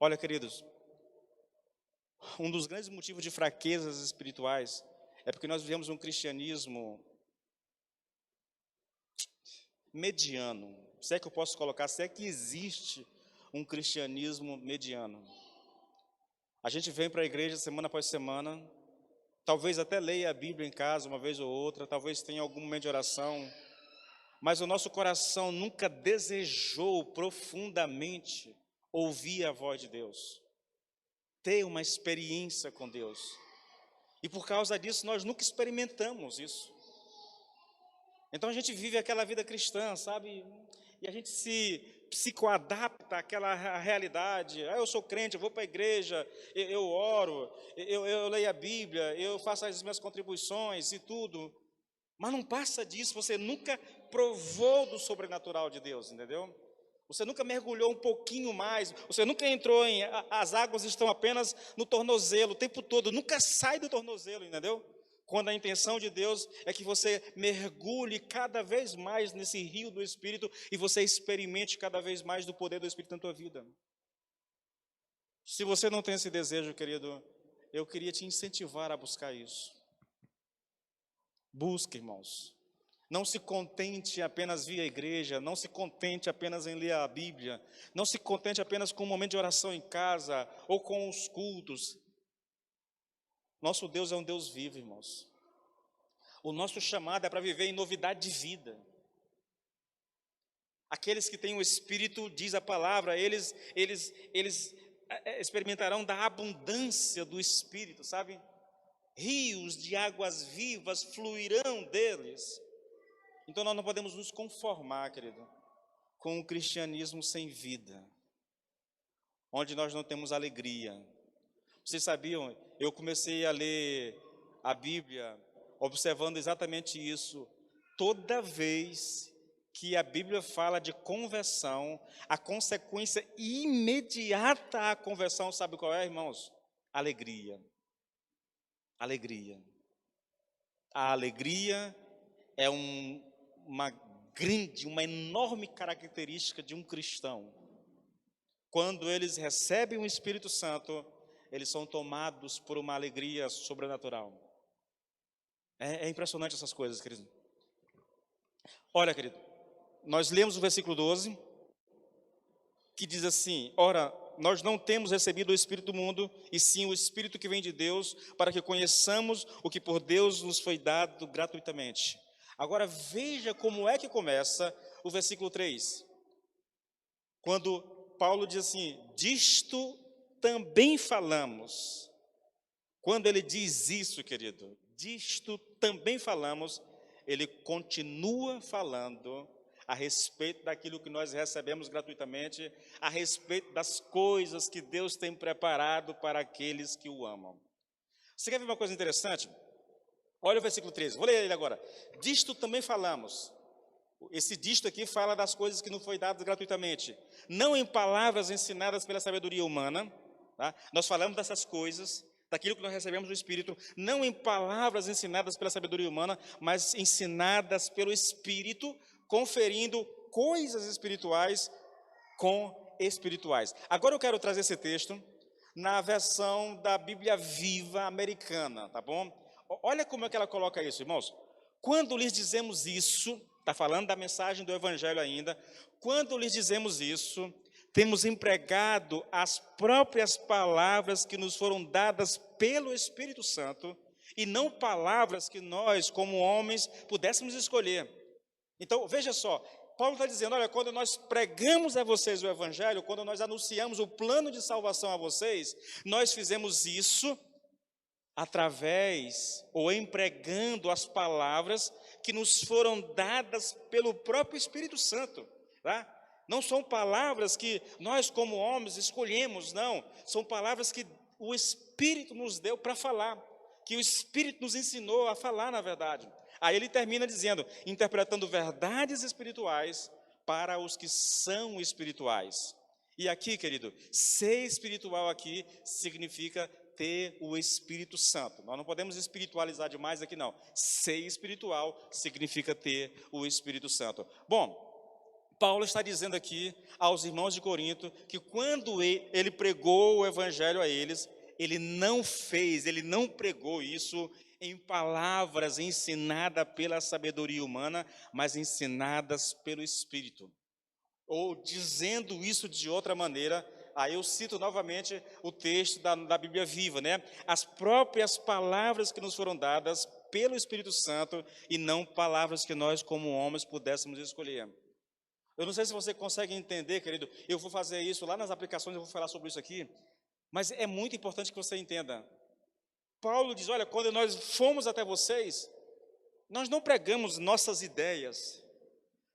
Olha, queridos, um dos grandes motivos de fraquezas espirituais é porque nós vivemos um cristianismo mediano. Se é que eu posso colocar, se é que existe um cristianismo mediano. A gente vem para a igreja semana após semana, talvez até leia a Bíblia em casa uma vez ou outra, talvez tenha algum momento de oração, mas o nosso coração nunca desejou profundamente ouvir a voz de Deus, ter uma experiência com Deus. E por causa disso, nós nunca experimentamos isso. Então a gente vive aquela vida cristã, sabe? E a gente se psicoadapta àquela realidade. Eu sou crente, eu vou para a igreja, eu oro, eu leio a Bíblia, eu faço as minhas contribuições e tudo. Mas não passa disso, você nunca provou do sobrenatural de Deus, entendeu? Você nunca mergulhou um pouquinho mais, você nunca entrou as águas estão apenas no tornozelo o tempo todo, nunca sai do tornozelo, entendeu? Quando a intenção de Deus é que você mergulhe cada vez mais nesse rio do Espírito e você experimente cada vez mais do poder do Espírito na tua vida. Se você não tem esse desejo, querido, eu queria te incentivar a buscar isso. Busque, irmãos. Não se contente apenas via igreja, não se contente apenas em ler a Bíblia, não se contente apenas com um momento de oração em casa ou com os cultos. Nosso Deus é um Deus vivo, irmãos. O nosso chamado é para viver em novidade de vida. Aqueles que têm o Espírito, diz a palavra, eles experimentarão da abundância do Espírito, sabe? Rios de águas vivas fluirão deles. Então nós não podemos nos conformar, querido, com o cristianismo sem vida, onde nós não temos alegria. Vocês sabiam, eu comecei a ler a Bíblia observando exatamente isso. Toda vez que a Bíblia fala de conversão, a consequência imediata à conversão, sabe qual é, irmãos? Alegria. Alegria. A alegria é uma enorme característica de um cristão. Quando eles recebem o Espírito Santo, eles são tomados por uma alegria sobrenatural. É impressionante essas coisas, querido. Olha, querido, nós lemos o versículo 12, que diz assim: ora, nós não temos recebido o Espírito do mundo, e sim o Espírito que vem de Deus, para que conheçamos o que por Deus nos foi dado gratuitamente. Agora veja como é que começa o versículo 3. Quando Paulo diz assim: disto também falamos. Quando ele diz isso, querido, disto também falamos, ele continua falando a respeito daquilo que nós recebemos gratuitamente, a respeito das coisas que Deus tem preparado para aqueles que o amam. Você quer ver uma coisa interessante? Olha o versículo 13, vou ler ele agora. Disto também falamos. Esse disto aqui fala das coisas que não foi dado gratuitamente. Não em palavras ensinadas pela sabedoria humana. Tá? Nós falamos dessas coisas, daquilo que nós recebemos do Espírito, não em palavras ensinadas pela sabedoria humana, mas ensinadas pelo Espírito, conferindo coisas espirituais com espirituais. Agora eu quero trazer esse texto na versão da Bíblia Viva americana, tá bom? Olha como é que ela coloca isso, irmãos. Quando lhes dizemos isso, está falando da mensagem do Evangelho ainda, quando lhes dizemos isso, temos empregado as próprias palavras que nos foram dadas pelo Espírito Santo, e não palavras que nós, como homens, pudéssemos escolher. Então, veja só, Paulo está dizendo, olha, quando nós pregamos a vocês o Evangelho, quando nós anunciamos o plano de salvação a vocês, nós fizemos isso através ou empregando as palavras que nos foram dadas pelo próprio Espírito Santo, tá? Não são palavras que nós como homens escolhemos, não, são palavras que o Espírito nos deu para falar, que o Espírito nos ensinou a falar, na verdade. Aí ele termina dizendo, interpretando verdades espirituais para os que são espirituais. E aqui, querido, ser espiritual aqui significa ter o Espírito Santo. Nós não podemos espiritualizar demais aqui, não. Ser espiritual significa ter o Espírito Santo. Bom, Paulo está dizendo aqui aos irmãos de Corinto que quando ele pregou o evangelho a eles, ele não pregou isso em palavras ensinadas pela sabedoria humana, mas ensinadas pelo Espírito. Ou dizendo isso de outra maneira, aí eu cito novamente o texto da Bíblia Viva, né? As próprias palavras que nos foram dadas pelo Espírito Santo e não palavras que nós como homens pudéssemos escolher. Eu não sei se você consegue entender, querido, eu vou fazer isso lá nas aplicações, eu vou falar sobre isso aqui, mas é muito importante que você entenda. Paulo diz, olha, quando nós fomos até vocês, nós não pregamos nossas ideias,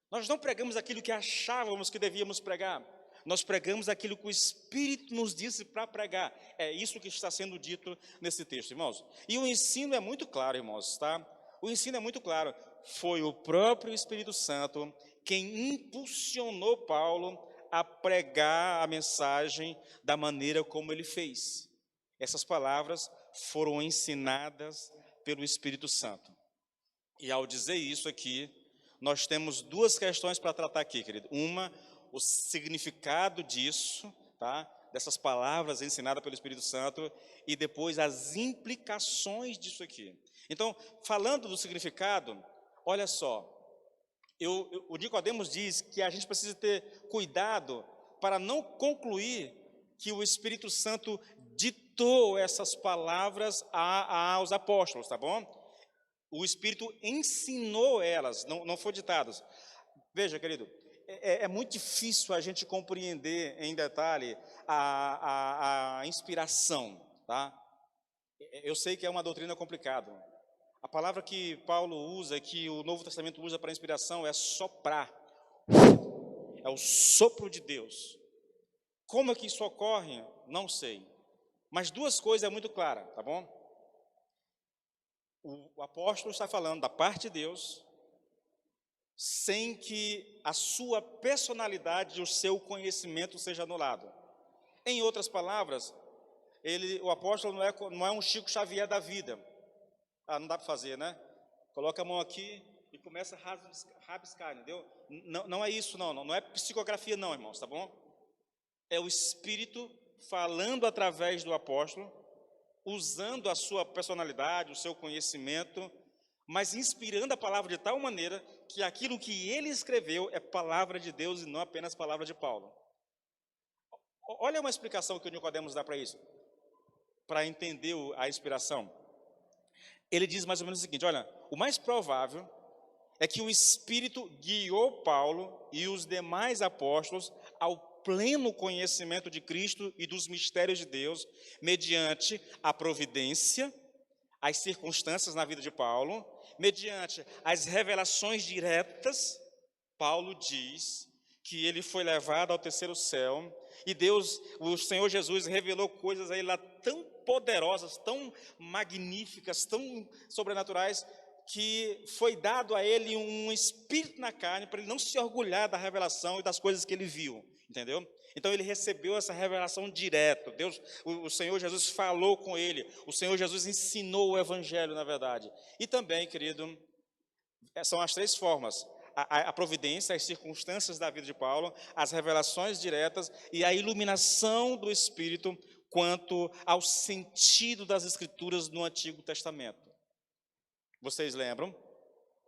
nós não pregamos aquilo que achávamos que devíamos pregar, nós pregamos aquilo que o Espírito nos disse para pregar. É isso que está sendo dito nesse texto, irmãos. E o ensino é muito claro, irmãos, tá? O ensino é muito claro. Foi o próprio Espírito Santo quem impulsionou Paulo a pregar a mensagem da maneira como ele fez. Essas palavras foram ensinadas pelo Espírito Santo. E ao dizer isso aqui, nós temos duas questões para tratar aqui, querido. Uma, o significado disso, tá? Dessas palavras ensinadas pelo Espírito Santo, e depois as implicações disso aqui. Então, falando do significado, olha só, o Nicodemos diz que a gente precisa ter cuidado para não concluir que o Espírito Santo ditou essas palavras aos apóstolos, tá bom? O Espírito ensinou elas, não foram ditadas. Veja, querido, é muito difícil a gente compreender em detalhe a inspiração, tá? Eu sei que é uma doutrina complicada. A palavra que Paulo usa, que o Novo Testamento usa para inspiração, é soprar. É o sopro de Deus. Como é que isso ocorre? Não sei. Mas duas coisas é muito clara, tá bom? O apóstolo está falando da parte de Deus, sem que a sua personalidade e o seu conhecimento seja anulado. Em outras palavras, o apóstolo não é um Chico Xavier da vida. Ah, não dá para fazer, né? Coloca a mão aqui e começa a rabiscar, entendeu? Não é isso, não é psicografia não, irmãos, tá bom? É o Espírito falando através do apóstolo, usando a sua personalidade, o seu conhecimento, mas inspirando a palavra de tal maneira que aquilo que ele escreveu é palavra de Deus e não apenas palavra de Paulo. Olha uma explicação que o Nicodemos dá para isso, para entender a inspiração. Ele diz mais ou menos o seguinte, olha, o mais provável é que o Espírito guiou Paulo e os demais apóstolos ao pleno conhecimento de Cristo e dos mistérios de Deus, mediante a providência, as circunstâncias na vida de Paulo, mediante as revelações diretas. Paulo diz que ele foi levado ao terceiro céu, e Deus, o Senhor Jesus, revelou coisas a ele lá tão poderosas, tão magníficas, tão sobrenaturais, que foi dado a ele um espírito na carne, para ele não se orgulhar da revelação e das coisas que ele viu, entendeu? Então ele recebeu essa revelação direto. Deus, o Senhor Jesus falou com ele, o Senhor Jesus ensinou o evangelho, na verdade. E também, querido, são as três formas: a providência, as circunstâncias da vida de Paulo, as revelações diretas e a iluminação do Espírito quanto ao sentido das Escrituras no Antigo Testamento. Vocês lembram?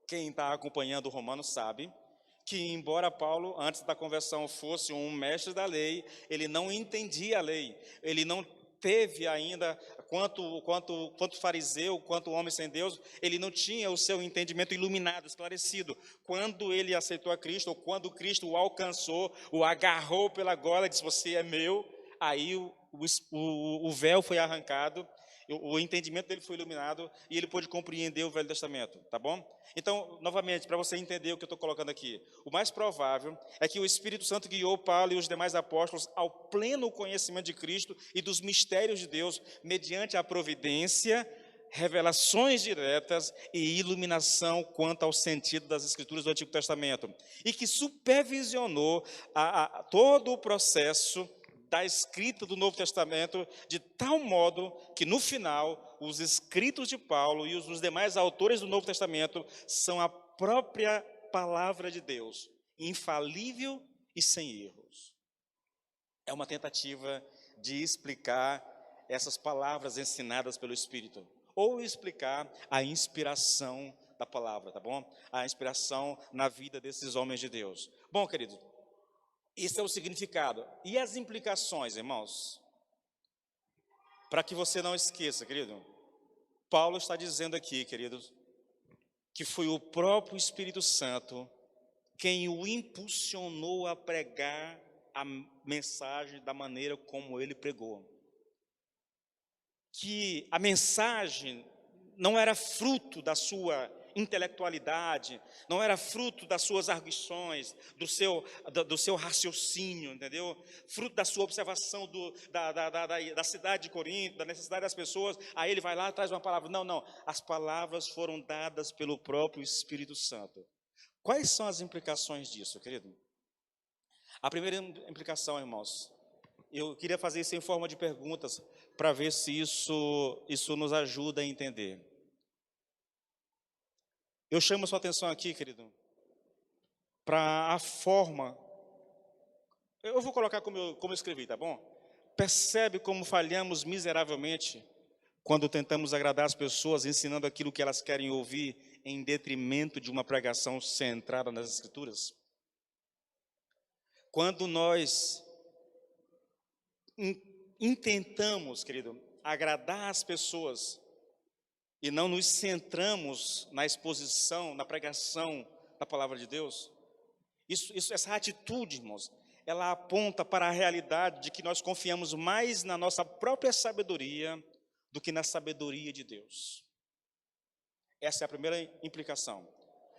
Quem está acompanhando o Romano sabe que, embora Paulo, antes da conversão, fosse um mestre da lei, ele não entendia a lei, ele não teve ainda, quanto fariseu, quanto homem sem Deus, ele não tinha o seu entendimento iluminado, esclarecido. Quando ele aceitou a Cristo, ou quando Cristo o alcançou, o agarrou pela gola e disse, você é meu, aí o véu foi arrancado, o entendimento dele foi iluminado e ele pôde compreender o Velho Testamento, tá bom? Então, novamente, para você entender o que eu estou colocando aqui, o mais provável é que o Espírito Santo guiou Paulo e os demais apóstolos ao pleno conhecimento de Cristo e dos mistérios de Deus, mediante a providência, revelações diretas e iluminação quanto ao sentido das Escrituras do Antigo Testamento, e que supervisionou todo o processo da escrita do Novo Testamento, de tal modo que, no final, os escritos de Paulo e os dos demais autores do Novo Testamento são a própria palavra de Deus. infalível e sem erros. É uma tentativa de explicar essas palavras ensinadas pelo Espírito, ou explicar a inspiração da palavra, tá bom? A inspiração na vida desses homens de Deus. Bom, querido, esse é o significado. E as implicações, irmãos? Para que você não esqueça, querido, Paulo está dizendo aqui, queridos, que foi o próprio Espírito Santo quem o impulsionou a pregar a mensagem da maneira como ele pregou. Que a mensagem não era fruto da sua intelectualidade, não era fruto das suas arguições, do seu raciocínio, entendeu? Fruto da sua observação da cidade de Corinto, da necessidade das pessoas, aí ele vai lá e traz uma palavra. Não, as palavras foram dadas pelo próprio Espírito Santo. Quais são as implicações disso, querido? A primeira implicação, irmãos, eu queria fazer isso em forma de perguntas, para ver se isso nos ajuda a entender. Eu chamo a sua atenção aqui, querido, para a forma, eu vou colocar como eu escrevi, tá bom? Percebe como falhamos miseravelmente quando tentamos agradar as pessoas ensinando aquilo que elas querem ouvir em detrimento de uma pregação centrada nas Escrituras? Quando nós intentamos, querido, agradar as pessoas e não nos centramos na exposição, na pregação da palavra de Deus, essa atitude, irmãos, ela aponta para a realidade de que nós confiamos mais na nossa própria sabedoria do que na sabedoria de Deus. Essa é a primeira implicação.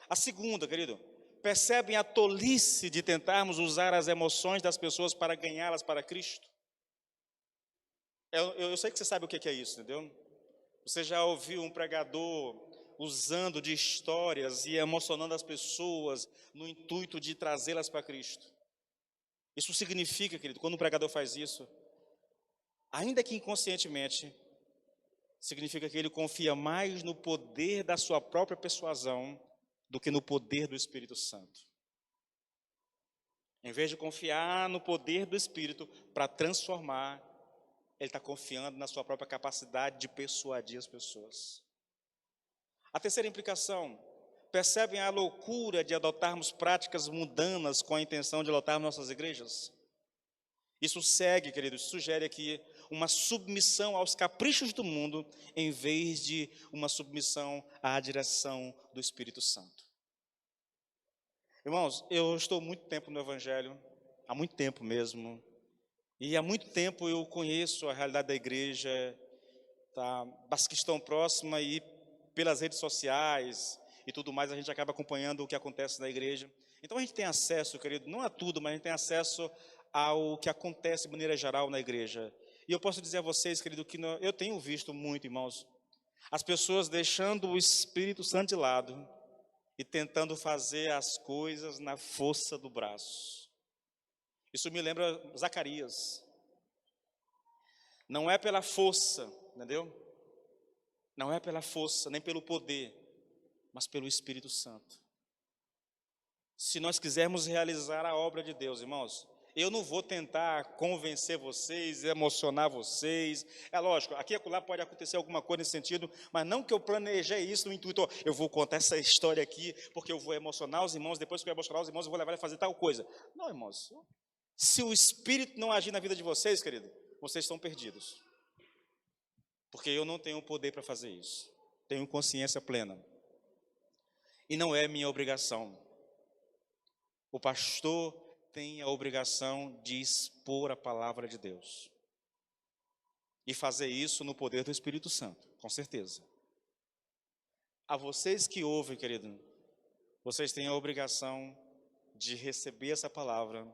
A segunda, querido, percebem a tolice de tentarmos usar as emoções das pessoas para ganhá-las para Cristo? Eu sei que você sabe o que é isso, entendeu? Você já ouviu um pregador usando de histórias e emocionando as pessoas no intuito de trazê-las para Cristo? Isso significa, querido, quando um pregador faz isso, ainda que inconscientemente, significa que ele confia mais no poder da sua própria persuasão do que no poder do Espírito Santo. Em vez de confiar no poder do Espírito para transformar, ele está confiando na sua própria capacidade de persuadir as pessoas. A terceira implicação, percebem a loucura de adotarmos práticas mundanas com a intenção de lotar nossas igrejas? Isso segue, queridos, sugere aqui uma submissão aos caprichos do mundo, em vez de uma submissão à direção do Espírito Santo. Irmãos, eu estou muito tempo no Evangelho, há muito tempo mesmo, e há muito tempo eu conheço a realidade da igreja, tá, das que estão próximas, e pelas redes sociais e tudo mais, a gente acaba acompanhando o que acontece na igreja. Então a gente tem acesso, querido, não a tudo, mas a gente tem acesso ao que acontece de maneira geral na igreja. E eu posso dizer a vocês, querido, que eu tenho visto muito, irmãos, as pessoas deixando o Espírito Santo de lado e tentando fazer as coisas na força do braço. Isso me lembra Zacarias. Não é pela força, entendeu? Não é pela força, nem pelo poder, mas pelo Espírito Santo. Se nós quisermos realizar a obra de Deus, irmãos, eu não vou tentar convencer vocês, emocionar vocês. É lógico, aqui e acolá pode acontecer alguma coisa nesse sentido, mas não que eu planejei isso no intuito, eu vou contar essa história aqui, porque eu vou emocionar os irmãos, depois que eu emocionar os irmãos, eu vou levar ele a fazer tal coisa. Não, irmãos, se o Espírito não agir na vida de vocês, querido, vocês estão perdidos. Porque eu não tenho poder para fazer isso. Tenho consciência plena. E não é minha obrigação. O pastor tem a obrigação de expor a palavra de Deus. E fazer isso no poder do Espírito Santo, com certeza. A vocês que ouvem, querido, vocês têm a obrigação de receber essa palavra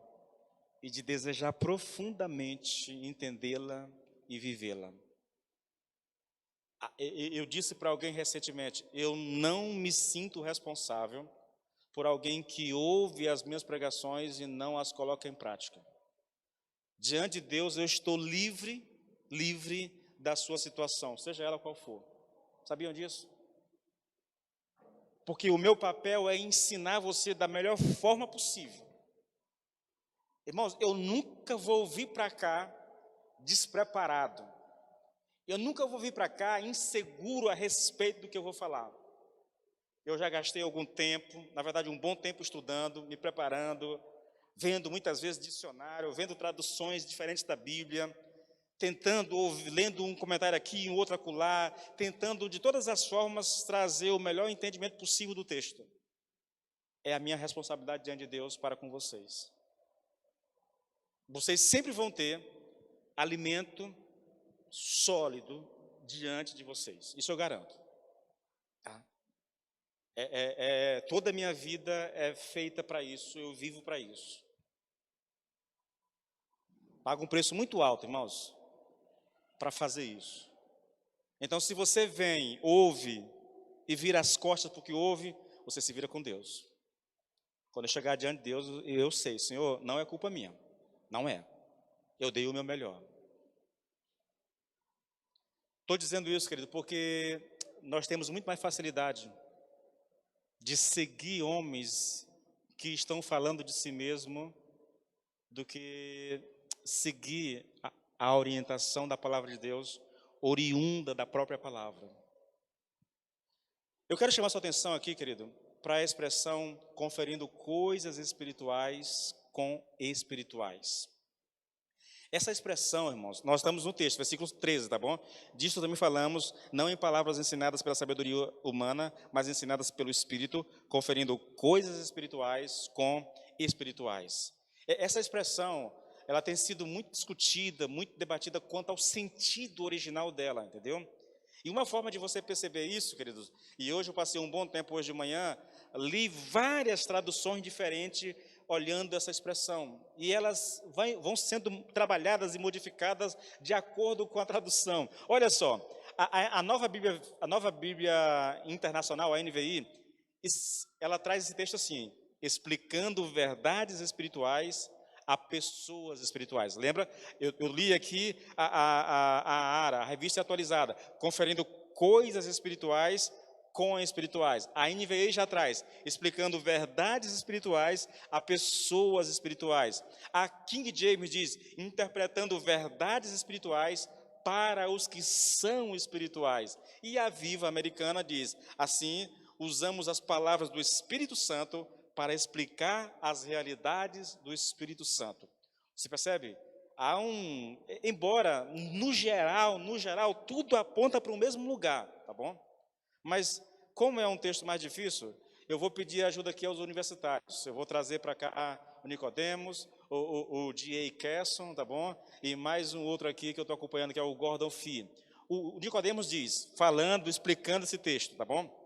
e de desejar profundamente entendê-la e vivê-la. Eu disse para alguém recentemente, eu não me sinto responsável por alguém que ouve as minhas pregações e não as coloca em prática. Diante de Deus, eu estou livre da sua situação, seja ela qual for. Sabiam disso? Porque o meu papel é ensinar você da melhor forma possível. Irmãos, eu nunca vou vir para cá despreparado. Eu nunca vou vir para cá inseguro a respeito do que eu vou falar. Eu já gastei algum tempo, na verdade um bom tempo estudando, me preparando, vendo muitas vezes dicionário, vendo traduções diferentes da Bíblia, tentando, lendo um comentário aqui, um outro acolá, tentando de todas as formas trazer o melhor entendimento possível do texto. É a minha responsabilidade diante de Deus para com vocês. Vocês sempre vão ter alimento sólido diante de vocês, isso eu garanto. Tá? Toda a minha vida é feita para isso, eu vivo para isso. Pago um preço muito alto, irmãos, para fazer isso. Então, se você vem, ouve e vira as costas porque ouve, você se vira com Deus. Quando eu chegar diante de Deus, eu sei, Senhor, não é culpa minha, não é. Eu dei o meu melhor. Estou dizendo isso, querido, porque nós temos muito mais facilidade de seguir homens que estão falando de si mesmo do que seguir a orientação da palavra de Deus, oriunda da própria palavra. Eu quero chamar sua atenção aqui, querido, para a expressão conferindo coisas espirituais com espirituais. Essa expressão, irmãos, nós estamos no texto, versículo 13, tá bom? Disso também falamos, não em palavras ensinadas pela sabedoria humana, mas ensinadas pelo Espírito, conferindo coisas espirituais com espirituais. Essa expressão, ela tem sido muito discutida, muito debatida quanto ao sentido original dela, entendeu? E uma forma de você perceber isso, queridos, e hoje eu passei um bom tempo hoje de manhã, li várias traduções diferentes olhando essa expressão, e elas vão sendo trabalhadas e modificadas de acordo com a tradução. Olha só, a nova Bíblia Internacional, a NVI, ela traz esse texto assim, explicando verdades espirituais a pessoas espirituais. Lembra? Eu li aqui a ARA, a revista atualizada, conferindo coisas espirituais com espirituais. A NVI já traz, explicando verdades espirituais a pessoas espirituais. A King James diz, interpretando verdades espirituais para os que são espirituais. E a Viva Americana diz, assim, usamos as palavras do Espírito Santo para explicar as realidades do Espírito Santo. Você percebe? Embora no geral, tudo aponta para o mesmo lugar, tá bom? Mas, como é um texto mais difícil, eu vou pedir ajuda aqui aos universitários. Eu vou trazer para cá o Nicodemos, o D.A. Carson, tá bom? E mais um outro aqui que eu estou acompanhando, que é o Gordon Fee. O Nicodemos diz, explicando esse texto, tá bom?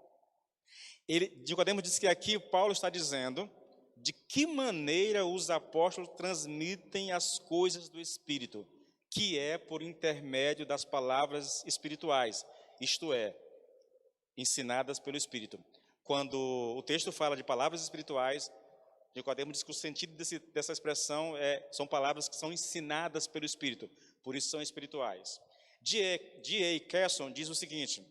Nicodemos diz que aqui Paulo está dizendo de que maneira os apóstolos transmitem as coisas do Espírito, que é por intermédio das palavras espirituais, isto é, ensinadas pelo Espírito. Quando o texto fala de palavras espirituais, Nicodemos diz que o sentido dessa expressão são palavras que são ensinadas pelo Espírito, por isso são espirituais. D.A. Carson diz o seguinte,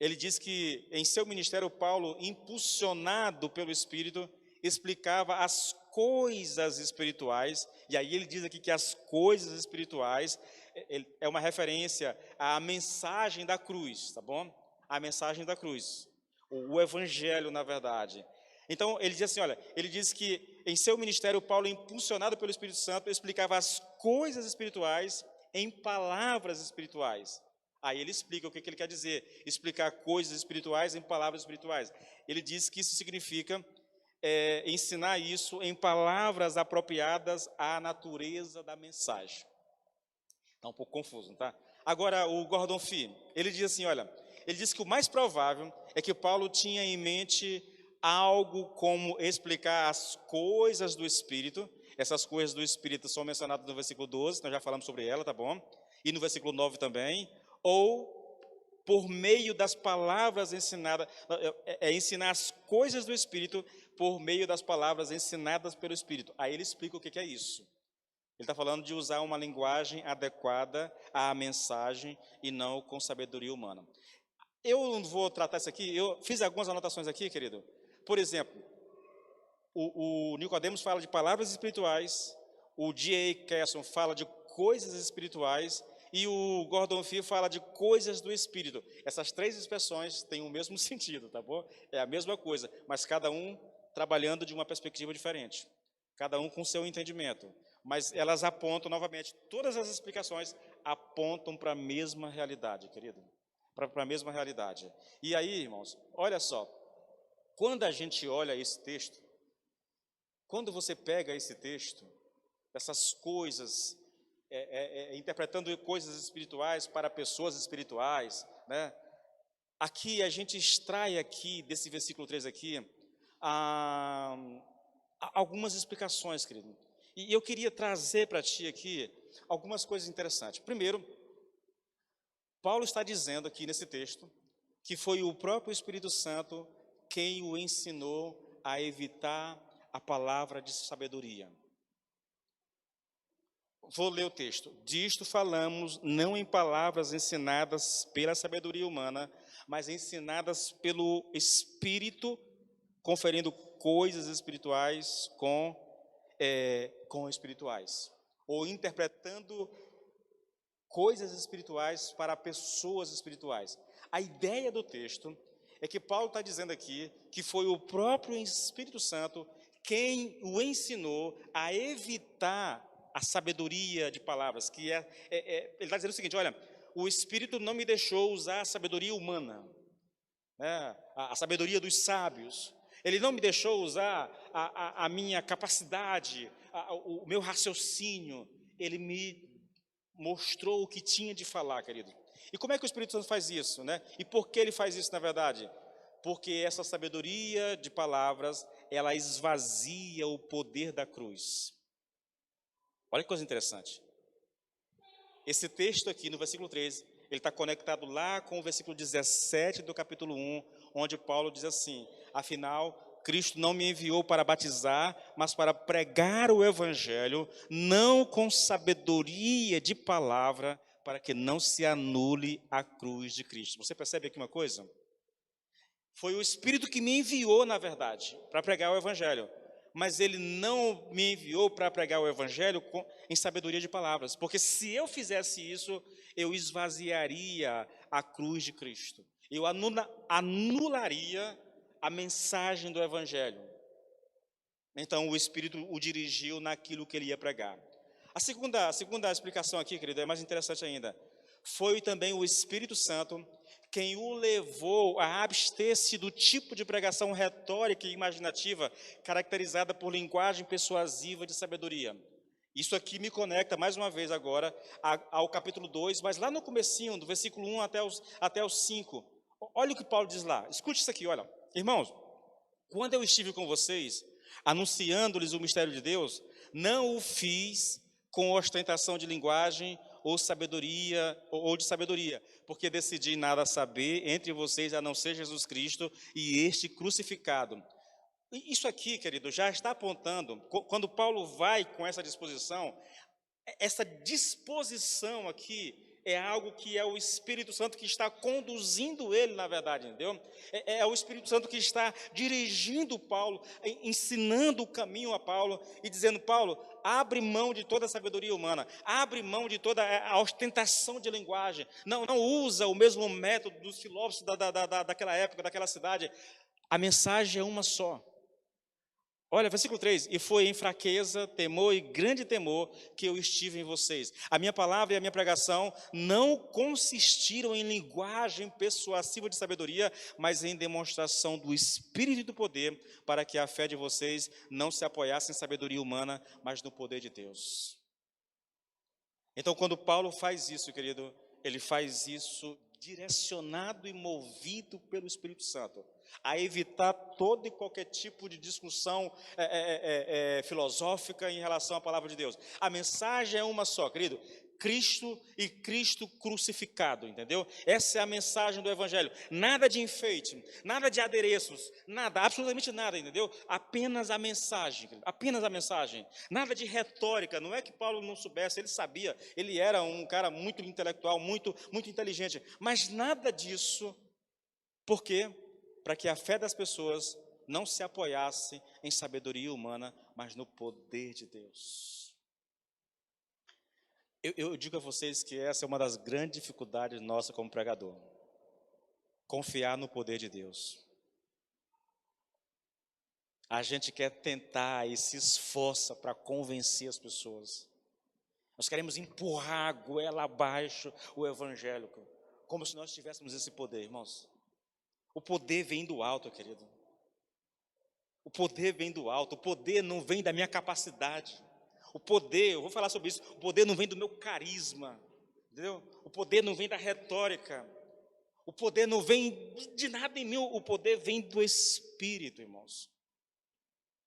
ele diz que em seu ministério Paulo, impulsionado pelo Espírito, explicava as coisas espirituais, e aí ele diz aqui que as coisas espirituais é uma referência à mensagem da cruz, tá bom? A mensagem da cruz, o evangelho, na verdade. Então, ele diz assim, olha, ele diz que em seu ministério, Paulo, impulsionado pelo Espírito Santo, explicava as coisas espirituais em palavras espirituais. Aí ele explica o que ele quer dizer, explicar coisas espirituais em palavras espirituais. Ele diz que isso significa ensinar isso em palavras apropriadas à natureza da mensagem. Está um pouco confuso, não tá? Agora, o Gordon Fee, ele diz assim, olha, ele diz que o mais provável é que Paulo tinha em mente algo como explicar as coisas do Espírito. Essas coisas do Espírito são mencionadas no versículo 12, nós já falamos sobre ela, tá bom? E no versículo 9 também. Ou por meio das palavras ensinadas, ensinar as coisas do Espírito por meio das palavras ensinadas pelo Espírito. Aí ele explica o que é isso. Ele está falando de usar uma linguagem adequada à mensagem e não com sabedoria humana. Eu não vou tratar isso aqui, eu fiz algumas anotações aqui, querido. Por exemplo, o Nicodemos fala de palavras espirituais, o D.A. Carson fala de coisas espirituais, e o Gordon Fee fala de coisas do Espírito. Essas três expressões têm o mesmo sentido, tá bom? É a mesma coisa, mas cada um trabalhando de uma perspectiva diferente. Cada um com seu entendimento. Mas elas apontam, novamente, todas as explicações apontam para a mesma realidade, querido. Para a mesma realidade. E aí, irmãos, olha só. Quando a gente olha esse texto, quando você pega esse texto, essas coisas, interpretando coisas espirituais para pessoas espirituais, né? Aqui a gente extrai aqui, desse versículo 3 aqui, algumas explicações, querido. E eu queria trazer para ti aqui algumas coisas interessantes. Primeiro, Paulo está dizendo aqui nesse texto que foi o próprio Espírito Santo quem o ensinou a evitar a palavra de sabedoria. Vou ler o texto. Disto falamos não em palavras ensinadas pela sabedoria humana, mas ensinadas pelo Espírito, conferindo coisas espirituais com espirituais, ou interpretando coisas espirituais para pessoas espirituais. A ideia do texto é que Paulo está dizendo aqui que foi o próprio Espírito Santo quem o ensinou a evitar a sabedoria de palavras, que ele está dizendo o seguinte: olha, o Espírito não me deixou usar a sabedoria humana, né, a sabedoria dos sábios. Ele não me deixou usar a minha capacidade, o meu raciocínio. Ele me mostrou o que tinha de falar, querido. E como é que o Espírito Santo faz isso, né? E por que ele faz isso, na verdade? Porque essa sabedoria de palavras, ela esvazia o poder da cruz. Olha que coisa interessante. Esse texto aqui, no versículo 13, ele está conectado lá com o versículo 17 do capítulo 1, onde Paulo diz assim: afinal, Cristo não me enviou para batizar, mas para pregar o evangelho, não com sabedoria de palavra, para que não se anule a cruz de Cristo. Você percebe aqui uma coisa? Foi o Espírito que me enviou, na verdade, para pregar o evangelho. Mas ele não me enviou para pregar o evangelho em sabedoria de palavras. Porque se eu fizesse isso, eu esvaziaria a cruz de Cristo. Eu anularia a mensagem do evangelho. Então o Espírito o dirigiu naquilo que ele ia pregar. A segunda explicação aqui, querido, é mais interessante ainda. Foi também o Espírito Santo quem o levou a abster-se do tipo de pregação retórica e imaginativa caracterizada por linguagem persuasiva de sabedoria. Isso aqui me conecta mais uma vez agora ao capítulo 2, mas lá no comecinho, do versículo 1 até o 5. Olha o que Paulo diz lá. Escute isso aqui, olha. Irmãos, quando eu estive com vocês, anunciando-lhes o mistério de Deus, não o fiz com ostentação de linguagem ou de sabedoria, porque decidi nada saber entre vocês a não ser Jesus Cristo e este crucificado. Isso aqui, querido, já está apontando, quando Paulo vai com essa disposição aqui é algo que é o Espírito Santo que está conduzindo ele, na verdade, entendeu? É o Espírito Santo que está dirigindo Paulo, ensinando o caminho a Paulo e dizendo: Paulo, abre mão de toda a sabedoria humana, abre mão de toda a ostentação de linguagem, não usa o mesmo método dos filósofos daquela época, daquela cidade. A mensagem é uma só. Olha, versículo 3, e foi em fraqueza, temor e grande temor que eu estive em vocês. A minha palavra e a minha pregação não consistiram em linguagem persuasiva de sabedoria, mas em demonstração do Espírito e do poder, para que a fé de vocês não se apoiasse em sabedoria humana, mas no poder de Deus. Então, quando Paulo faz isso, querido, ele faz isso direcionado e movido pelo Espírito Santo, a evitar todo e qualquer tipo de discussão filosófica em relação à palavra de Deus. A mensagem é uma só, querido: Cristo e Cristo crucificado, entendeu? Essa é a mensagem do Evangelho. Nada de enfeite, nada de adereços, nada, absolutamente nada, entendeu? Apenas a mensagem, apenas a mensagem. Nada de retórica, não é que Paulo não soubesse, ele sabia, ele era um cara muito intelectual, muito inteligente, mas nada disso Por quê? Para que a fé das pessoas não se apoiasse em sabedoria humana, mas no poder de Deus. Eu digo a vocês que essa é uma das grandes dificuldades nossa como pregador. Confiar no poder de Deus. A gente quer tentar e se esforça para convencer as pessoas. Nós queremos empurrar a goela abaixo o evangélico, como se nós tivéssemos esse poder, irmãos. O poder vem do alto, querido. O poder vem do alto, o poder não vem da minha capacidade. O poder, eu vou falar sobre isso, o poder não vem do meu carisma, entendeu? O poder não vem da retórica. O poder não vem de nada em mim, o poder vem do Espírito, irmãos.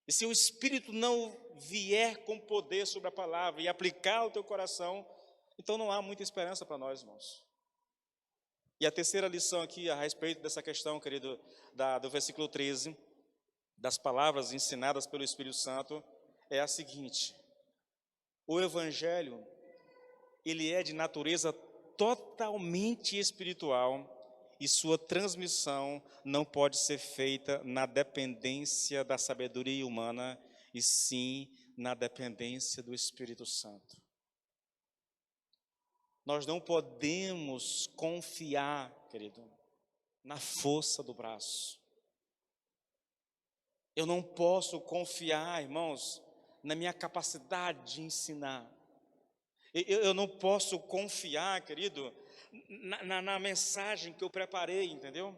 E se o Espírito não vier com poder sobre a palavra e aplicar ao teu coração, então não há muita esperança para nós, irmãos. E a terceira lição aqui, a respeito dessa questão, querido, do versículo 13, das palavras ensinadas pelo Espírito Santo, é a seguinte: o Evangelho, ele é de natureza totalmente espiritual e sua transmissão não pode ser feita na dependência da sabedoria humana, e sim na dependência do Espírito Santo. Nós não podemos confiar, querido, na força do braço. Eu não posso confiar, irmãos, na minha capacidade de ensinar. Eu não posso confiar, querido, na mensagem que eu preparei, entendeu?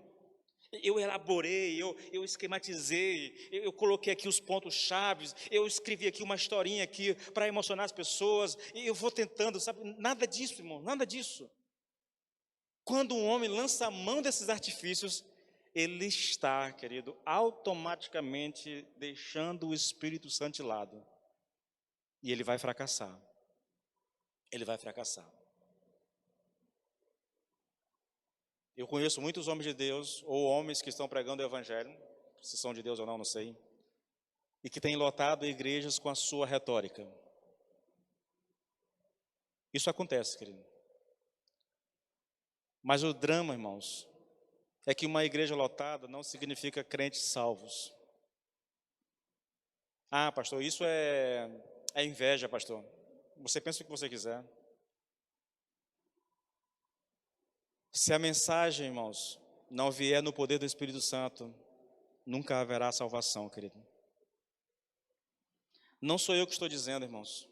Eu elaborei, eu esquematizei, eu coloquei aqui os pontos chaves, eu escrevi aqui uma historinha aqui para emocionar as pessoas, e eu vou tentando, sabe? Nada disso, irmão, nada disso. Quando um homem lança a mão desses artifícios, ele está, querido, automaticamente deixando o Espírito Santo de lado. E ele vai fracassar. Ele vai fracassar. Eu conheço muitos homens de Deus, ou homens que estão pregando o Evangelho, se são de Deus ou não, não sei, e que têm lotado igrejas com a sua retórica. Isso acontece, querido. Mas o drama, irmãos, é que uma igreja lotada não significa crentes salvos. Ah, pastor, isso é inveja, pastor. Você pensa o que você quiser. Se a mensagem, irmãos, não vier no poder do Espírito Santo, nunca haverá salvação, querido. Não sou eu que estou dizendo, irmãos.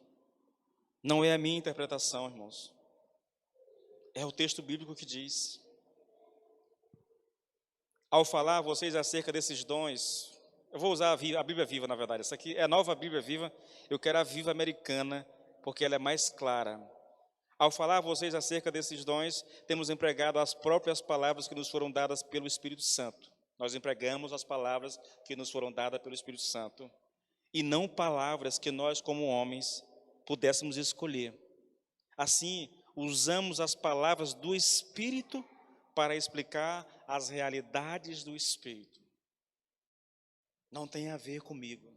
Não é a minha interpretação, irmãos. É o texto bíblico que diz. Ao falar a vocês acerca desses dons, eu vou usar a Bíblia Viva, na verdade. Essa aqui é a nova Bíblia Viva. Eu quero a Viva Americana, porque ela é mais clara. Ao falar a vocês acerca desses dons, temos empregado as próprias palavras que nos foram dadas pelo Espírito Santo. Nós empregamos as palavras que nos foram dadas pelo Espírito Santo, e não palavras que nós, como homens, pudéssemos escolher. Assim, usamos as palavras do Espírito para explicar as realidades do Espírito. Não tem a ver comigo.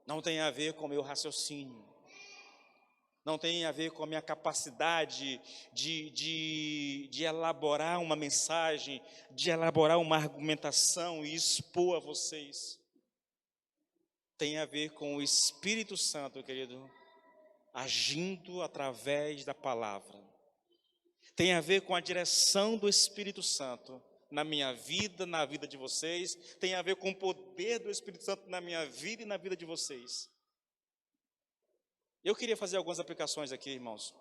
Não tem a ver com o meu raciocínio. Não tem a ver com a minha capacidade de elaborar uma mensagem, de elaborar uma argumentação e expor a vocês. Tem a ver com o Espírito Santo, querido, agindo através da palavra. Tem a ver com a direção do Espírito Santo na minha vida, na vida de vocês. Tem a ver com o poder do Espírito Santo na minha vida e na vida de vocês. Eu queria fazer algumas aplicações aqui, irmãos,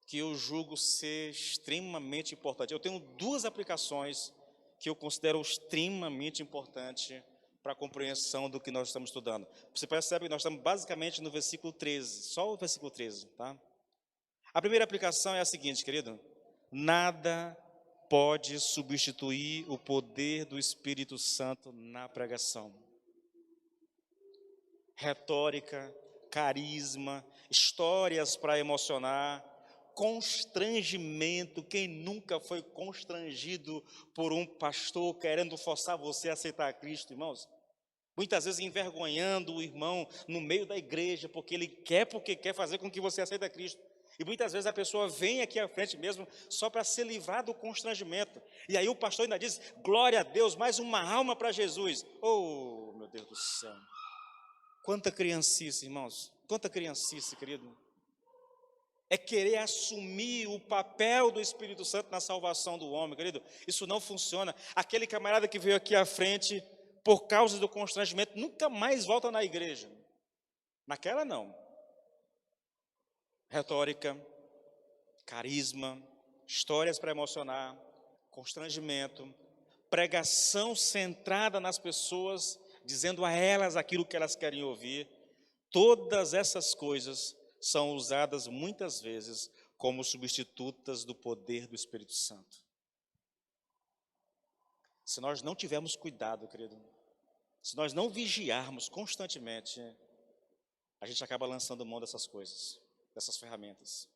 que eu julgo ser extremamente importante. Eu tenho duas aplicações que eu considero extremamente importantes para a compreensão do que nós estamos estudando. Você percebe que nós estamos basicamente no versículo 13, só o versículo 13, tá? A primeira aplicação é a seguinte, querido: nada pode substituir o poder do Espírito Santo na pregação. Retórica, carisma, histórias para emocionar, constrangimento. Quem nunca foi constrangido por um pastor querendo forçar você a aceitar Cristo, irmãos? Muitas vezes envergonhando o irmão no meio da igreja, porque quer fazer com que você aceite Cristo. E muitas vezes a pessoa vem aqui à frente mesmo só para se livrar do constrangimento. E aí o pastor ainda diz, glória a Deus, mais uma alma para Jesus. Oh, meu Deus do céu. Quanta criancice, irmãos. Quanta criancice, querido. É querer assumir o papel do Espírito Santo na salvação do homem, querido. Isso não funciona. Aquele camarada que veio aqui à frente por causa do constrangimento nunca mais volta na igreja. Naquela não. Retórica, carisma, histórias para emocionar, constrangimento, pregação centrada nas pessoas, dizendo a elas aquilo que elas querem ouvir. Todas essas coisas são usadas muitas vezes como substitutas do poder do Espírito Santo. Se nós não tivermos cuidado, querido, se nós não vigiarmos constantemente, a gente acaba lançando mão dessas coisas, dessas ferramentas.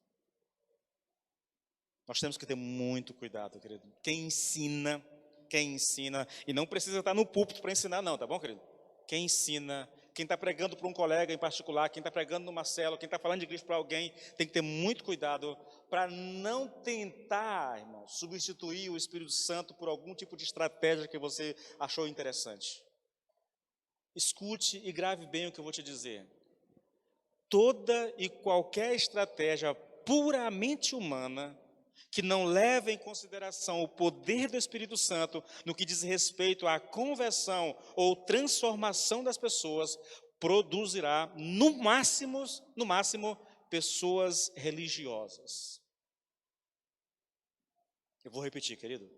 Nós temos que ter muito cuidado, querido. Quem ensina, e não precisa estar no púlpito para ensinar não, tá bom, querido? Quem ensina, quem está pregando para um colega em particular, quem está pregando numa célula, quem está falando de Cristo para alguém, tem que ter muito cuidado para não tentar, irmão, substituir o Espírito Santo por algum tipo de estratégia que você achou interessante. Escute e grave bem o que eu vou te dizer. Toda e qualquer estratégia puramente humana que não leva em consideração o poder do Espírito Santo no que diz respeito à conversão ou transformação das pessoas, produzirá, no máximo, pessoas religiosas. Eu vou repetir, querido.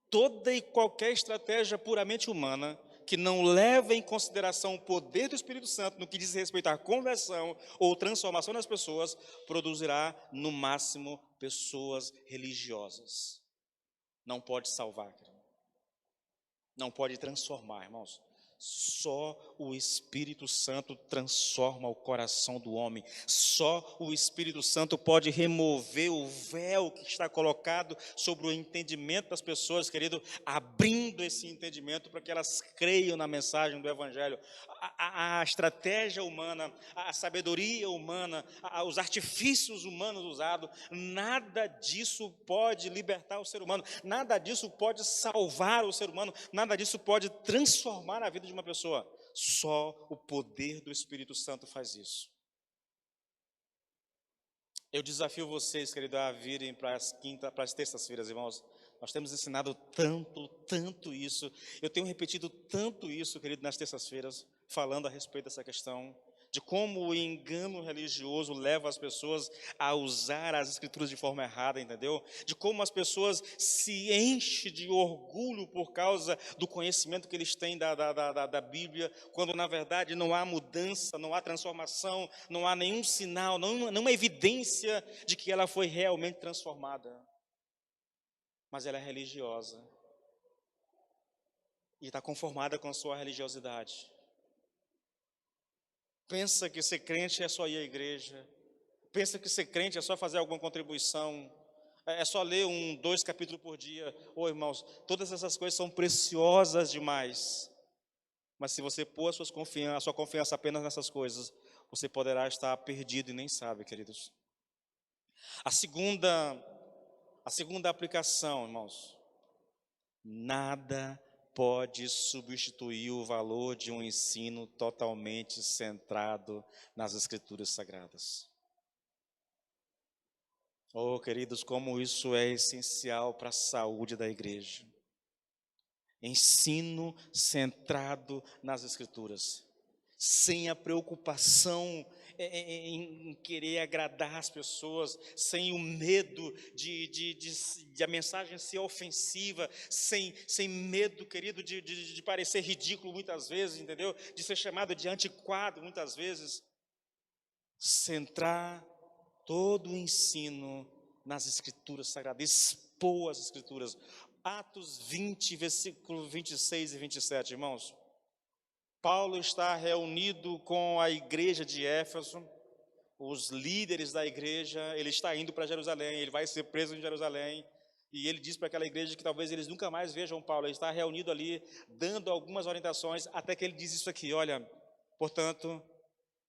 Toda e qualquer estratégia puramente humana que não leva em consideração o poder do Espírito Santo no que diz respeito à conversão ou transformação das pessoas, produzirá, no máximo, pessoas religiosas. Não pode salvar, querido. Não pode transformar, irmãos. Só o Espírito Santo transforma o coração do homem. Só o Espírito Santo pode remover o véu que está colocado sobre o entendimento das pessoas, querido, abrindo esse entendimento para que elas creiam na mensagem do Evangelho. A estratégia humana, a sabedoria humana, os artifícios humanos usados, nada disso pode libertar o ser humano, nada disso pode salvar o ser humano, nada disso pode transformar a vida de uma pessoa. Só o poder do Espírito Santo faz isso. Eu desafio vocês, querido, a virem para as terças-feiras, irmãos. Nós temos ensinado tanto isso. Eu tenho repetido tanto isso, querido, nas terças-feiras, falando a respeito dessa questão, de como o engano religioso leva as pessoas a usar as escrituras de forma errada, entendeu? De como as pessoas se enchem de orgulho por causa do conhecimento que eles têm da Bíblia, quando na verdade não há mudança, não há transformação, não há nenhum sinal, nenhuma evidência de que ela foi realmente transformada. Mas ela é religiosa e está conformada com a sua religiosidade. Pensa que ser crente é só ir à igreja, pensa que ser crente é só fazer alguma contribuição, é só ler 2 capítulos por dia. Ô irmãos, todas essas coisas são preciosas demais, mas se você pôr a sua confiança apenas nessas coisas, você poderá estar perdido e nem sabe, queridos. A segunda aplicação, irmãos, nada pode substituir o valor de um ensino totalmente centrado nas Escrituras Sagradas. Oh, queridos, como isso é essencial para a saúde da igreja. Ensino centrado nas Escrituras, sem a preocupação em querer agradar as pessoas, sem o medo de a mensagem ser ofensiva, sem medo, querido, de parecer ridículo muitas vezes, entendeu? De ser chamado de antiquado muitas vezes. Centrar todo o ensino nas Escrituras Sagradas, expor as Escrituras. Atos 20, versículos 26 e 27, irmãos. Paulo está reunido com a igreja de Éfeso, os líderes da igreja. Ele está indo para Jerusalém, ele vai ser preso em Jerusalém, e ele diz para aquela igreja que talvez eles nunca mais vejam Paulo. Ele está reunido ali, dando algumas orientações, até que ele diz isso aqui: olha, portanto,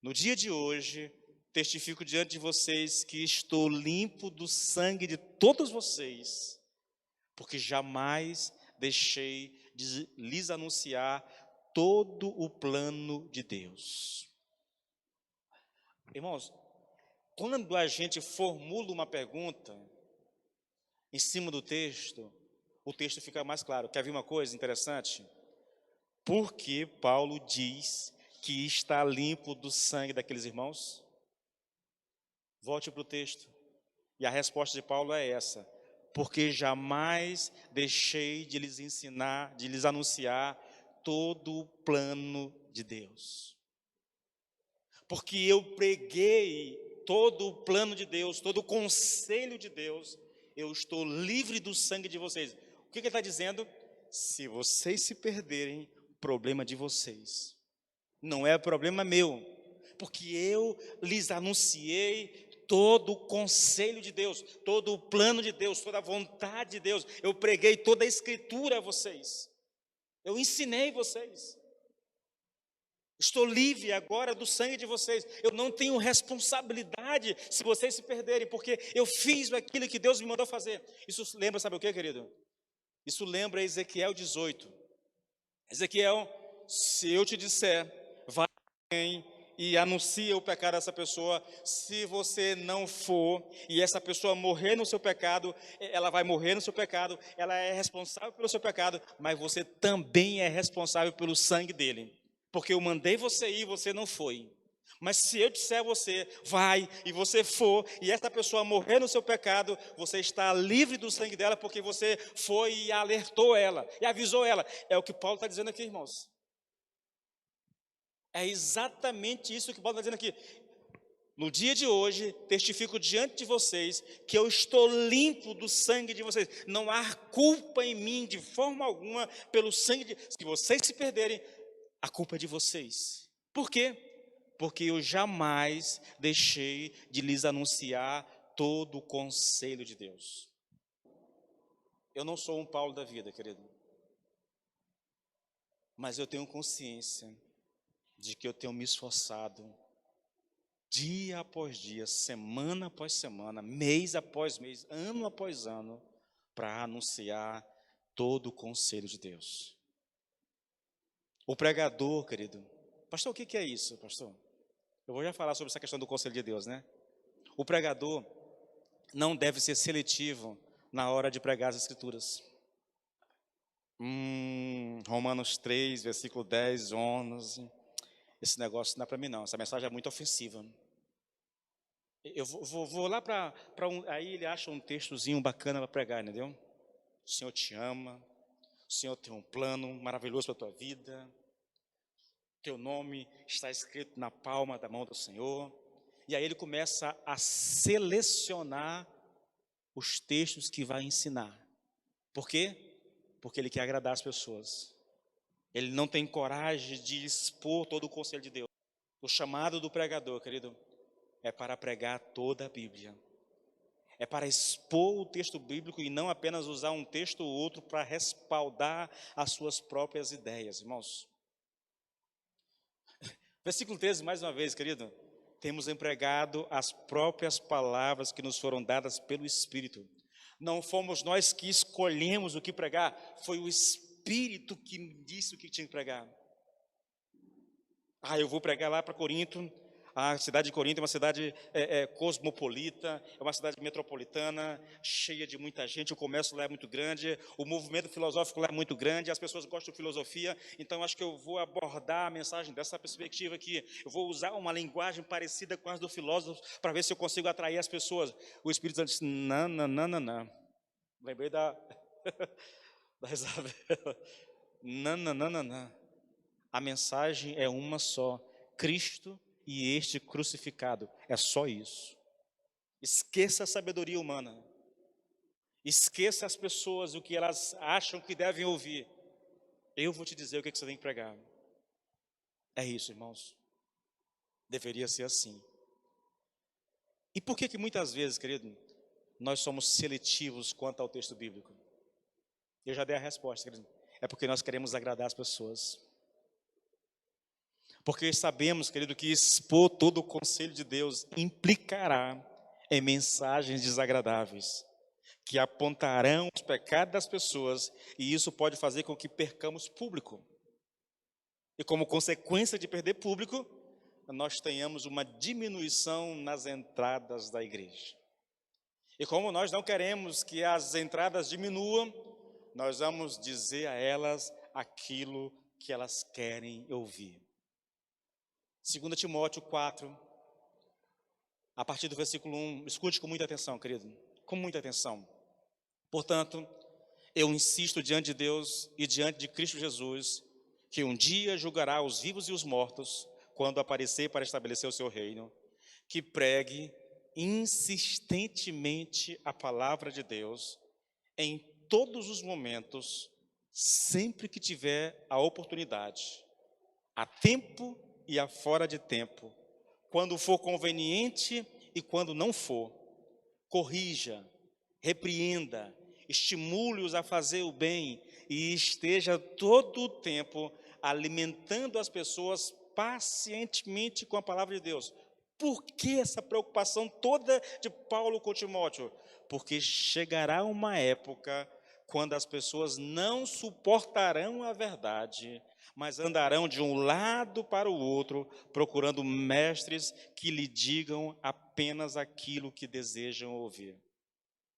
no dia de hoje, testifico diante de vocês que estou limpo do sangue de todos vocês, porque jamais deixei de lhes anunciar todo o plano de Deus. Irmãos, quando a gente formula uma pergunta em cima do texto, o texto fica mais claro. Quer ver uma coisa interessante? Por que Paulo diz que está limpo do sangue daqueles irmãos? Volte para o texto. E a resposta de Paulo é essa: porque jamais deixei de lhes ensinar, de lhes anunciar todo o plano de Deus. Porque eu preguei todo o plano de Deus, todo o conselho de Deus, eu estou livre do sangue de vocês. O que ele está dizendo? Se vocês se perderem, problema de vocês, não é problema meu, porque eu lhes anunciei todo o conselho de Deus, todo o plano de Deus, toda a vontade de Deus. Eu preguei toda a escritura a vocês, eu ensinei vocês. Estou livre agora do sangue de vocês. Eu não tenho responsabilidade se vocês se perderem, porque eu fiz aquilo que Deus me mandou fazer. Isso lembra, sabe o que, querido? Isso lembra Ezequiel 18. Ezequiel, se eu te disser, vai e anuncia o pecado dessa pessoa, se você não for e essa pessoa morrer no seu pecado, ela vai morrer no seu pecado, ela é responsável pelo seu pecado, mas você também é responsável pelo sangue dele, porque eu mandei você ir e você não foi. Mas se eu disser a você, vai, e você for, e essa pessoa morrer no seu pecado, você está livre do sangue dela, porque você foi e alertou ela, e avisou ela. É o que Paulo está dizendo aqui, irmãos. É exatamente isso que Paulo está dizendo aqui. No dia de hoje, testifico diante de vocês que eu estou limpo do sangue de vocês. Não há culpa em mim de forma alguma pelo sangue de... Se vocês se perderem, a culpa é de vocês. Por quê? Porque eu jamais deixei de lhes anunciar todo o conselho de Deus. Eu não sou um Paulo da vida, querido, mas eu tenho consciência de que eu tenho me esforçado dia após dia, semana após semana, mês após mês, ano após ano, para anunciar todo o conselho de Deus. O pregador, querido, pastor, o que é isso, pastor? Eu vou já falar sobre essa questão do conselho de Deus, né? O pregador não deve ser seletivo na hora de pregar as Escrituras. Romanos 3, versículo 10, 11. Esse negócio não é para mim não, essa mensagem é muito ofensiva. Eu vou lá para aí ele acha um textozinho bacana para pregar, entendeu? O Senhor te ama, o Senhor tem um plano maravilhoso para a tua vida, teu nome está escrito na palma da mão do Senhor. E aí ele começa a selecionar os textos que vai ensinar. Por quê? Porque ele quer agradar as pessoas. Ele não tem coragem de expor todo o conselho de Deus. O chamado do pregador, querido, é para pregar toda a Bíblia. É para expor o texto bíblico e não apenas usar um texto ou outro para respaldar as suas próprias ideias, irmãos. Versículo 13, mais uma vez, querido. Temos empregado as próprias palavras que nos foram dadas pelo Espírito. Não fomos nós que escolhemos o que pregar, foi o Espírito que disse o que tinha que pregar. Eu vou pregar lá para Corinto. A cidade de Corinto é uma cidade cosmopolita, é uma cidade metropolitana, cheia de muita gente, o comércio lá é muito grande, o movimento filosófico lá é muito grande, as pessoas gostam de filosofia, então acho que eu vou abordar a mensagem dessa perspectiva aqui. Eu vou usar uma linguagem parecida com as do filósofo, para ver se eu consigo atrair as pessoas. O Espírito Santo disse, não. Lembrei da Isabela. Não. A mensagem é uma só, Cristo e este crucificado, é só isso. Esqueça a sabedoria humana, esqueça as pessoas, o que elas acham que devem ouvir. Eu vou te dizer o que você tem que pregar. É isso, irmãos. Deveria ser assim. E por que muitas vezes, querido, nós somos seletivos quanto ao texto bíblico? Eu já dei a resposta, querido. É porque nós queremos agradar as pessoas. Porque sabemos, querido, que expor todo o conselho de Deus implicará em mensagens desagradáveis, que apontarão os pecados das pessoas, e isso pode fazer com que percamos público. E como consequência de perder público, nós tenhamos uma diminuição nas entradas da igreja. E como nós não queremos que as entradas diminuam, nós vamos dizer a elas aquilo que elas querem ouvir. 2 Timóteo 4, a partir do versículo 1, escute com muita atenção, querido, com muita atenção. Portanto, eu insisto diante de Deus e diante de Cristo Jesus, que um dia julgará os vivos e os mortos, quando aparecer para estabelecer o seu reino, que pregue insistentemente a palavra de Deus em todos os momentos, sempre que tiver a oportunidade, a tempo e a fora de tempo, quando for conveniente e quando não for, corrija, repreenda, estimule-os a fazer o bem e esteja todo o tempo alimentando as pessoas pacientemente com a palavra de Deus. Por que essa preocupação toda de Paulo com Timóteo? Porque chegará uma época quando as pessoas não suportarão a verdade, mas andarão de um lado para o outro, procurando mestres que lhe digam apenas aquilo que desejam ouvir.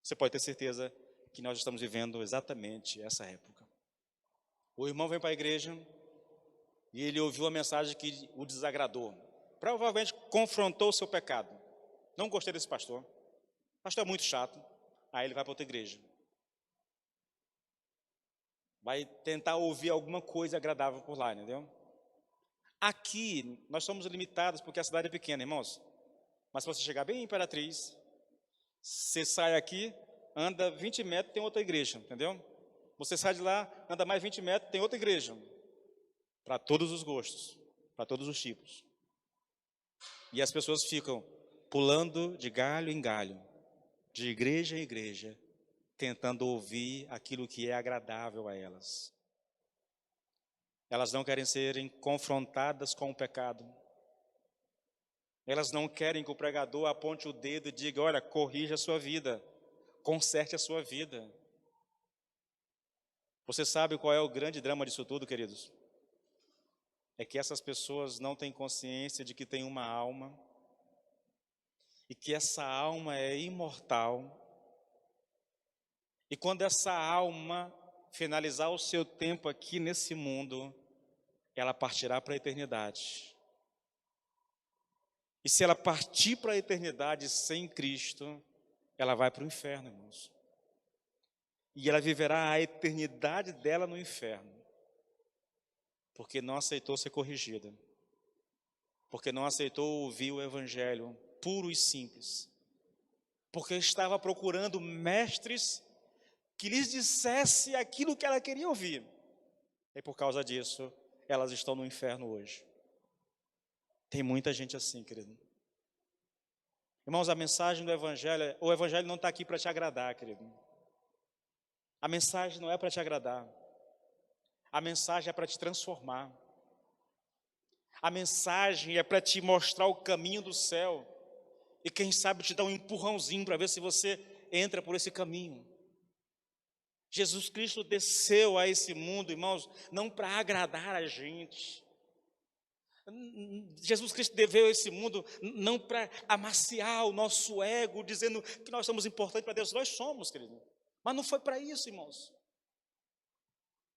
Você pode ter certeza que nós estamos vivendo exatamente essa época. O irmão vem para a igreja e ele ouviu a mensagem que o desagradou. Provavelmente confrontou o seu pecado. Não gostei desse pastor. O pastor é muito chato. Aí ele vai para outra igreja. Vai tentar ouvir alguma coisa agradável por lá, entendeu? Aqui, nós somos limitados porque a cidade é pequena, irmãos. Mas se você chegar bem em Imperatriz, você sai aqui, anda 20 metros, tem outra igreja, entendeu? Você sai de lá, anda mais 20 metros, tem outra igreja. Para todos os gostos, para todos os tipos. E as pessoas ficam pulando de galho em galho, de igreja em igreja, tentando ouvir aquilo que é agradável a elas. Elas não querem serem confrontadas com o pecado. Elas não querem que o pregador aponte o dedo e diga, olha, corrija a sua vida, conserte a sua vida. Você sabe qual é o grande drama disso tudo, queridos? É que essas pessoas não têm consciência de que tem uma alma e que essa alma é imortal. E quando essa alma finalizar o seu tempo aqui nesse mundo, ela partirá para a eternidade. E se ela partir para a eternidade sem Cristo, ela vai para o inferno, irmãos. E ela viverá a eternidade dela no inferno. Porque não aceitou ser corrigida. Porque não aceitou ouvir o evangelho puro e simples. Porque estava procurando mestres que lhes dissesse aquilo que ela queria ouvir. E por causa disso, elas estão no inferno hoje. Tem muita gente assim, querido. Irmãos, a mensagem do evangelho, o evangelho não está aqui para te agradar, querido. A mensagem não é para te agradar. A mensagem é para te transformar. A mensagem é para te mostrar o caminho do céu. E quem sabe te dar um empurrãozinho para ver se você entra por esse caminho. Jesus Cristo desceu a esse mundo, irmãos, não para agradar a gente. Jesus Cristo veio a esse mundo não para amaciar o nosso ego, dizendo que nós somos importantes para Deus. Nós somos, querido. Mas não foi para isso, irmãos.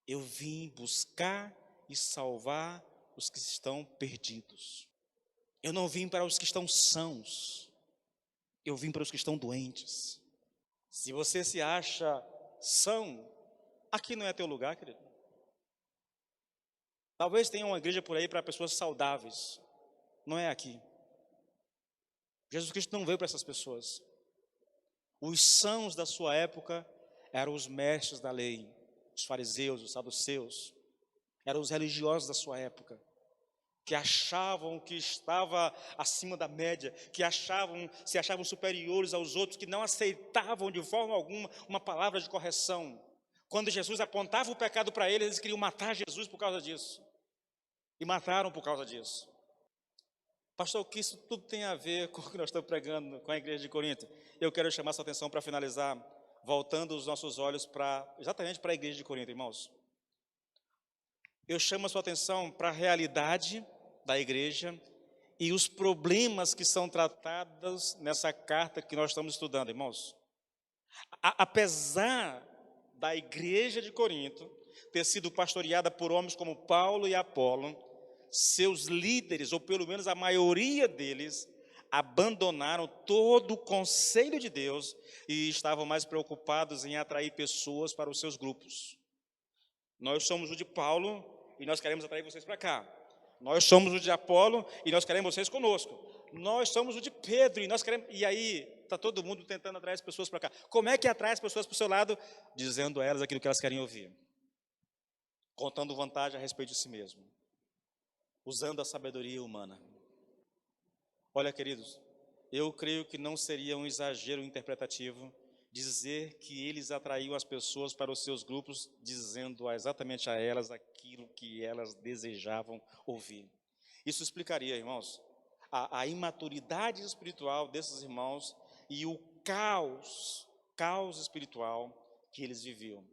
Eu vim buscar e salvar os que estão perdidos. Eu não vim para os que estão sãos. Eu vim para os que estão doentes. Se você se acha são, aqui não é teu lugar, querido. Talvez tenha uma igreja por aí para pessoas saudáveis. Não é aqui. Jesus Cristo não veio para essas pessoas. Os sãos da sua época eram os mestres da lei, os fariseus, os saduceus. Eram os religiosos da sua época, que achavam que estava acima da média, que se achavam superiores aos outros, que não aceitavam de forma alguma uma palavra de correção. Quando Jesus apontava o pecado para eles, eles queriam matar Jesus por causa disso. e mataram por causa disso. Pastor, o que isso tudo tem a ver com o que nós estamos pregando com a igreja de Corinto? Eu quero chamar sua atenção para finalizar, voltando os nossos olhos exatamente para a igreja de Corinto, irmãos. Eu chamo a sua atenção para a realidade da igreja e os problemas que são tratados nessa carta que nós estamos estudando, irmãos. Apesar da igreja de Corinto ter sido pastoreada por homens como Paulo e Apolo, seus líderes, ou pelo menos a maioria deles, abandonaram todo o conselho de Deus e estavam mais preocupados em atrair pessoas para os seus grupos. Nós somos o de Paulo e nós queremos atrair vocês para cá. Nós somos o de Apolo e nós queremos vocês conosco. Nós somos o de Pedro e nós queremos... E aí, está todo mundo tentando atrair as pessoas para cá. Como é que atrai as pessoas para o seu lado? Dizendo a elas aquilo que elas querem ouvir. Contando vantagem a respeito de si mesmo. Usando a sabedoria humana. Olha, queridos, eu creio que não seria um exagero interpretativo dizer que eles atraíam as pessoas para os seus grupos, dizendo exatamente a elas aquilo que elas desejavam ouvir. Isso explicaria, irmãos, a imaturidade espiritual desses irmãos e o caos espiritual que eles viviam.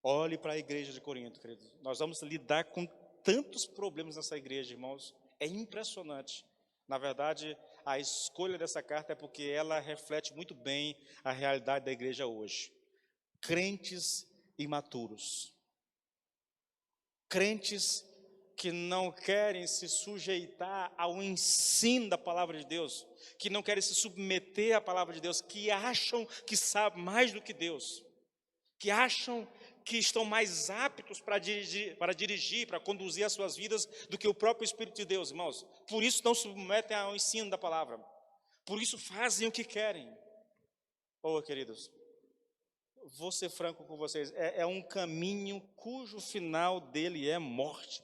Olhe para a igreja de Corinto, queridos. Nós vamos lidar com tantos problemas nessa igreja, irmãos. É impressionante. Na verdade, a escolha dessa carta é porque ela reflete muito bem a realidade da igreja hoje. Crentes imaturos. Crentes que não querem se sujeitar ao ensino da palavra de Deus, que não querem se submeter à palavra de Deus, que acham que sabem mais do que Deus, que acham que estão mais aptos para dirigir, para conduzir as suas vidas do que o próprio Espírito de Deus, irmãos. Por isso não se submetem ao ensino da palavra. Por isso fazem o que querem. Queridos, vou ser franco com vocês, é um caminho cujo final dele é morte,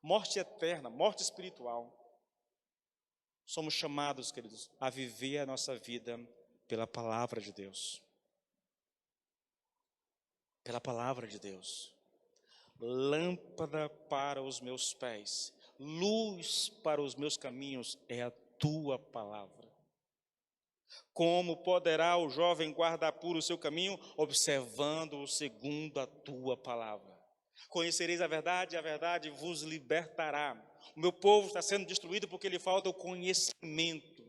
morte eterna, morte espiritual. Somos chamados, queridos, a viver a nossa vida pela palavra de Deus. Pela palavra de Deus. Lâmpada para os meus pés, luz para os meus caminhos é a tua palavra. Como poderá o jovem guardar puro o seu caminho, observando-o segundo a tua palavra? Conhecereis a verdade vos libertará. O meu povo está sendo destruído porque lhe falta o conhecimento.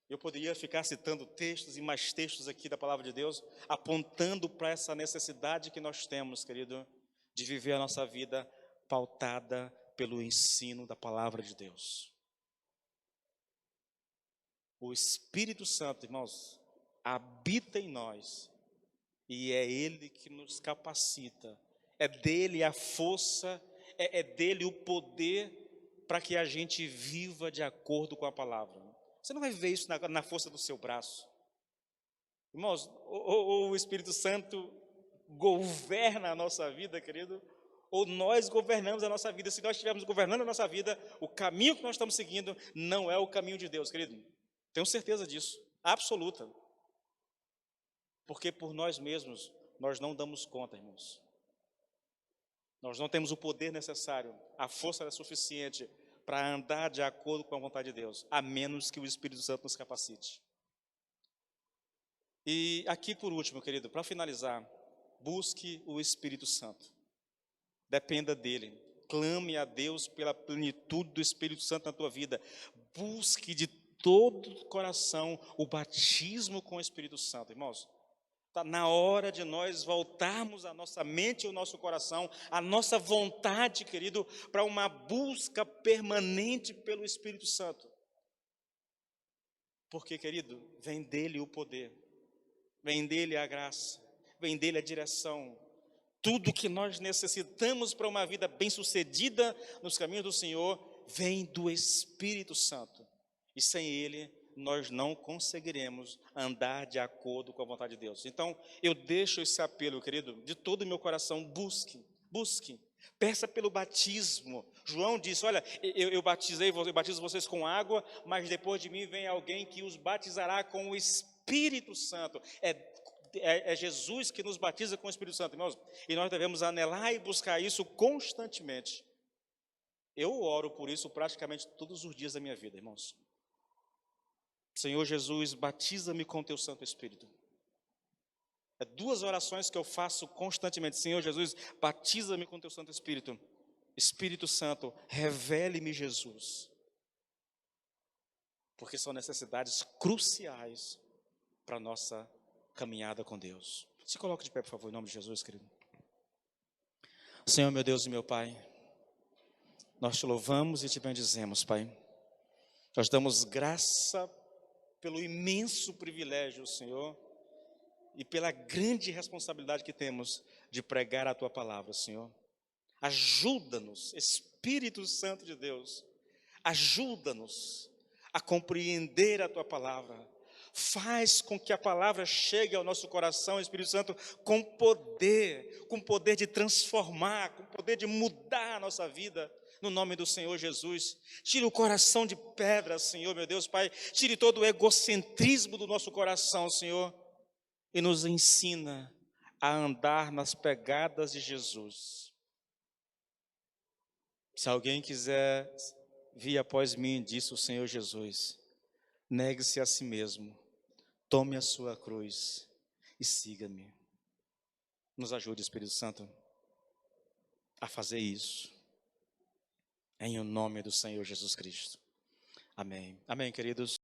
Eu poderia ficar citando textos e mais textos aqui da palavra de Deus, apontando para essa necessidade que nós temos, querido, de viver a nossa vida pautada pelo ensino da palavra de Deus. O Espírito Santo, irmãos, habita em nós e é Ele que nos capacita. É dele a força, é dele o poder para que a gente viva de acordo com a palavra. Você não vai ver isso na força do seu braço. Irmãos, ou o Espírito Santo governa a nossa vida, querido, ou nós governamos a nossa vida. Se nós estivermos governando a nossa vida, o caminho que nós estamos seguindo não é o caminho de Deus, querido. Tenho certeza disso, absoluta. Porque por nós mesmos, nós não damos conta, irmãos. Nós não temos o poder necessário, a força suficiente para andar de acordo com a vontade de Deus, a menos que o Espírito Santo nos capacite. E aqui por último, querido, para finalizar, busque o Espírito Santo. Dependa dele. Clame a Deus pela plenitude do Espírito Santo na tua vida. Busque de todo o coração o batismo com o Espírito Santo, irmãos. Está na hora de nós voltarmos a nossa mente e o nosso coração, a nossa vontade, querido, para uma busca permanente pelo Espírito Santo. Porque, querido, vem dele o poder, vem dele a graça, vem dele a direção. Tudo que nós necessitamos para uma vida bem-sucedida nos caminhos do Senhor, vem do Espírito Santo. E sem ele, nós não conseguiremos andar de acordo com a vontade de Deus. Então, eu deixo esse apelo, querido, de todo o meu coração, busque, peça pelo batismo. João disse, olha, eu batizo vocês com água, mas depois de mim vem alguém que os batizará com o Espírito Santo. é Jesus que nos batiza com o Espírito Santo, irmãos, e nós devemos anelar e buscar isso constantemente. Eu oro por isso praticamente todos os dias da minha vida, irmãos. Senhor Jesus, batiza-me com teu Santo Espírito. É 2 orações que eu faço constantemente. Senhor Jesus, batiza-me com teu Santo Espírito. Espírito Santo, revele-me Jesus. Porque são necessidades cruciais para a nossa caminhada com Deus. Se coloque de pé, por favor, em nome de Jesus, querido. Senhor, meu Deus e meu Pai, nós te louvamos e te bendizemos, Pai. Nós damos graça pelo imenso privilégio, Senhor, e pela grande responsabilidade que temos de pregar a Tua palavra, Senhor. Ajuda-nos, Espírito Santo de Deus, ajuda-nos a compreender a Tua palavra. Faz com que a palavra chegue ao nosso coração, Espírito Santo, com poder de transformar, com poder de mudar a nossa vida, no nome do Senhor Jesus. Tire o coração de pedra, Senhor, meu Deus, Pai. Tire todo o egocentrismo do nosso coração, Senhor, e nos ensina a andar nas pegadas de Jesus. Se alguém quiser vir após mim, disse o Senhor Jesus, negue-se a si mesmo, tome a sua cruz e siga-me. Nos ajude, Espírito Santo, a fazer isso, em o nome do Senhor Jesus Cristo. Amém. Amém, queridos.